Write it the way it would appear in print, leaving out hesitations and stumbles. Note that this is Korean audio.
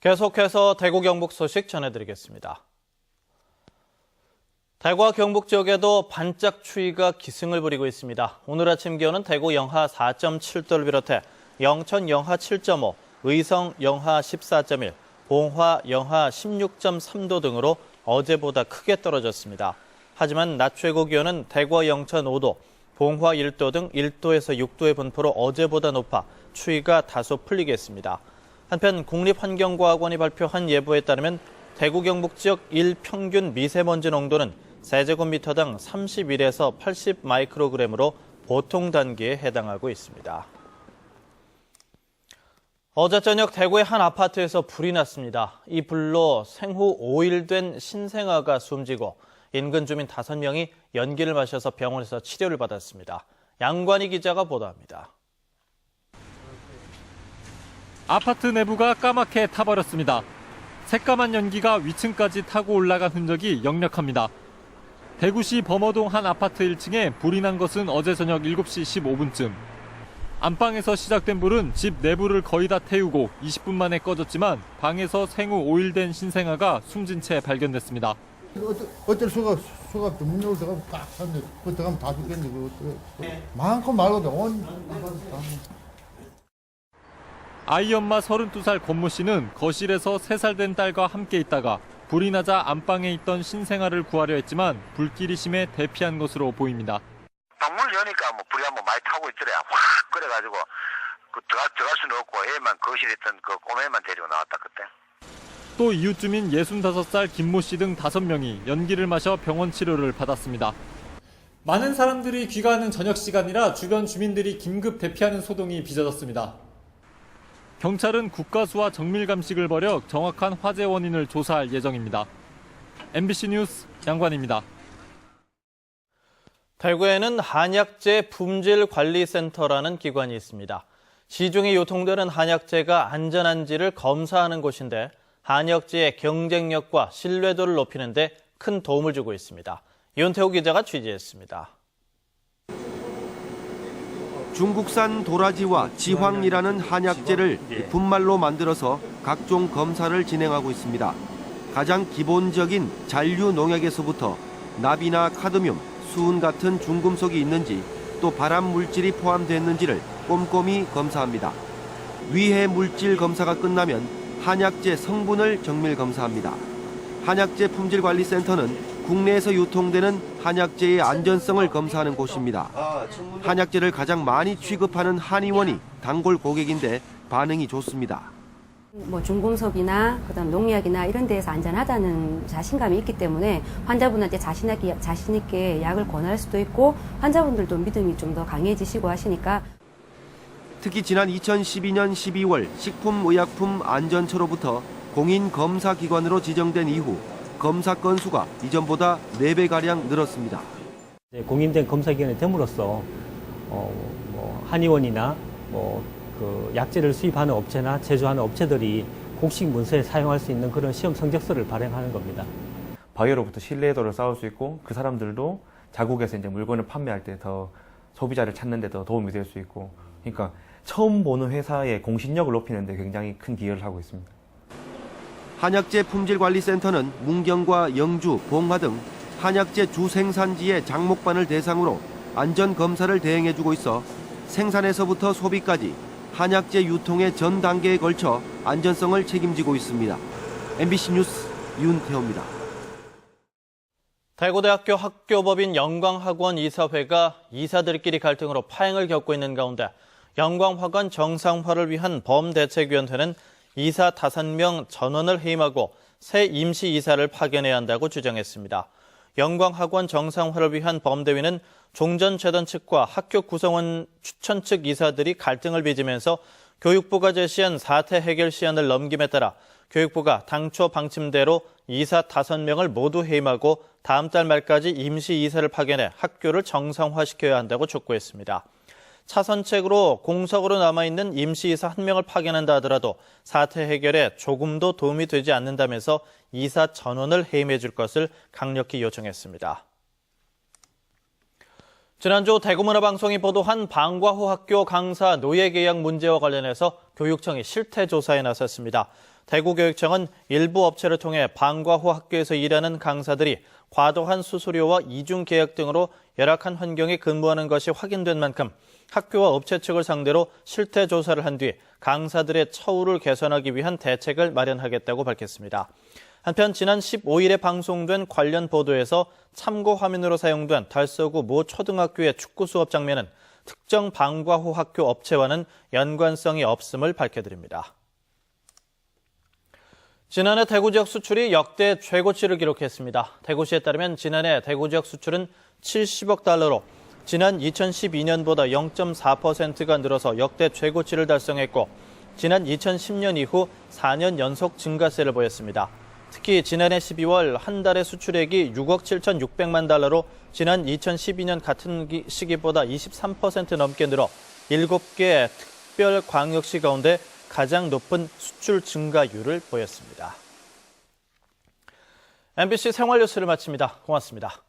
계속해서 대구 경북 소식 전해드리겠습니다. 대구와 경북 지역에도 반짝 추위가 기승을 부리고 있습니다. 오늘 아침 기온은 대구 영하 4.7도를 비롯해 영천 영하 7.5, 의성 영하 14.1, 봉화 영하 16.3도 등으로 어제보다 크게 떨어졌습니다. 하지만 낮 최고 기온은 대구와 영천 5도, 봉화 1도 등 1도에서 6도의 분포로 어제보다 높아 추위가 다소 풀리겠습니다. 한편 국립환경과학원이 발표한 예보에 따르면 대구 경북 지역 일평균 미세먼지 농도는 세제곱미터당 31에서 80 마이크로그램으로 보통 단계에 해당하고 있습니다. 어제 저녁 대구의 한 아파트에서 불이 났습니다. 이 불로 생후 5일 된 신생아가 숨지고 인근 주민 5명이 연기를 마셔서 병원에서 치료를 받았습니다. 양관희 기자가 보도합니다. 아파트 내부가 까맣게 타버렸습니다. 새까만 연기가 위층까지 타고 올라간 흔적이 역력합니다. 대구시 범어동 한 아파트 1층에 불이 난 것은 어제 저녁 7시 15분쯤. 안방에서 시작된 불은 집 내부를 거의 다 태우고 20분 만에 꺼졌지만 방에서 생후 5일 된 신생아가 숨진 채 발견됐습니다. 어쩔 수가 문으로 들어가면 딱 샀는데 그 들어가면 다 죽겠네. 많고 말고도 온. 아이 엄마 32살 권모 씨는 거실에서 3살 된 딸과 함께 있다가 불이 나자 안방에 있던 신생아를 구하려 했지만 불길이 심해 대피한 것으로 보입니다. 방문을 여니까 불이 한번 많이 타고 있더래. 확 그래가지고 들어갈 수는 없고 애만 거실에 있던 그 꼬매만 데리고 나왔다 그때. 또 이웃 주민 65살 김모 씨 등 5명이 연기를 마셔 병원 치료를 받았습니다. 많은 사람들이 귀가하는 저녁 시간이라 주변 주민들이 긴급 대피하는 소동이 빚어졌습니다. 경찰은 국가수와 정밀 감식을 벌여 정확한 화재 원인을 조사할 예정입니다. MBC 뉴스 양관입니다. 대구에는 한약재 품질관리센터라는 기관이 있습니다. 시중에 유통되는 한약재가 안전한지를 검사하는 곳인데 한약재의 경쟁력과 신뢰도를 높이는 데 큰 도움을 주고 있습니다. 윤태호 기자가 취재했습니다. 중국산 도라지와 지황이라는 한약재를 분말로 만들어서 각종 검사를 진행하고 있습니다. 가장 기본적인 잔류 농약에서부터 납이나 카드뮴, 수은 같은 중금속이 있는지 또 발암 물질이 포함됐는지를 꼼꼼히 검사합니다. 위해 물질 검사가 끝나면 한약재 성분을 정밀 검사합니다. 한약재 품질관리센터는 국내에서 유통되는 한약재의 안전성을 검사하는 곳입니다. 한약재를 가장 많이 취급하는 한의원이 단골 고객인데 반응이 좋습니다. 중금속이나 그다음 농약이나 이런 데에서 안전하다는 자신감이 있기 때문에 환자분한테 자신 있게 약을 권할 수도 있고 환자분들도 믿음이 좀 더 강해지시고 하시니까. 특히 지난 2012년 12월 식품의약품 안전처로부터 공인검사기관으로 지정된 이후 검사 건수가 이전보다 4배가량 늘었습니다. 공인된 검사기관이 됨으로써 한의원이나 약재를 수입하는 업체나 제조하는 업체들이 공식 문서에 사용할 수 있는 그런 시험 성적서를 발행하는 겁니다. 바이어로부터 신뢰도를 쌓을 수 있고 그 사람들도 자국에서 이제 물건을 판매할 때 더 소비자를 찾는 데 더 도움이 될 수 있고, 그러니까 처음 보는 회사의 공신력을 높이는 데 굉장히 큰 기여를 하고 있습니다. 한약재 품질관리센터는 문경과 영주, 봉화 등 한약재 주생산지의 장목반을 대상으로 안전검사를 대행해주고 있어 생산에서부터 소비까지 한약재 유통의 전 단계에 걸쳐 안전성을 책임지고 있습니다. MBC 뉴스 윤태호입니다. 대구대학교 학교법인 영광학원 이사회가 이사들끼리 갈등으로 파행을 겪고 있는 가운데 영광학원 정상화를 위한 범대책위원회는 이사 5명 전원을 해임하고 새 임시이사를 파견해야 한다고 주장했습니다. 영광학원 정상화를 위한 범대위는 종전재단 측과 학교 구성원 추천 측 이사들이 갈등을 빚으면서 교육부가 제시한 사태 해결 시한을 넘김에 따라 교육부가 당초 방침대로 이사 5명을 모두 해임하고 다음 달 말까지 임시이사를 파견해 학교를 정상화시켜야 한다고 촉구했습니다. 차선책으로 공석으로 남아있는 임시이사 1명을 파견한다 하더라도 사태 해결에 조금도 도움이 되지 않는다면서 이사 전원을 해임해 줄 것을 강력히 요청했습니다. 지난주 대구문화방송이 보도한 방과후 학교 강사 노예 계약 문제와 관련해서 교육청이 실태 조사에 나섰습니다. 대구교육청은 일부 업체를 통해 방과후 학교에서 일하는 강사들이 과도한 수수료와 이중 계약 등으로 열악한 환경에 근무하는 것이 확인된 만큼 학교와 업체 측을 상대로 실태 조사를 한 뒤 강사들의 처우를 개선하기 위한 대책을 마련하겠다고 밝혔습니다. 한편 지난 15일에 방송된 관련 보도에서 참고 화면으로 사용된 달서구 모 초등학교의 축구 수업 장면은 특정 방과후 학교 업체와는 연관성이 없음을 밝혀드립니다. 지난해 대구 지역 수출이 역대 최고치를 기록했습니다. 대구시에 따르면 지난해 대구 지역 수출은 70억 달러로 지난 2012년보다 0.4%가 늘어서 역대 최고치를 달성했고 지난 2010년 이후 4년 연속 증가세를 보였습니다. 특히 지난해 12월 한 달의 수출액이 6억 7,600만 달러로 지난 2012년 같은 시기보다 23% 넘게 늘어 7개 특별광역시 가운데 가장 높은 수출 증가율을 보였습니다. MBC 생활뉴스를 마칩니다. 고맙습니다.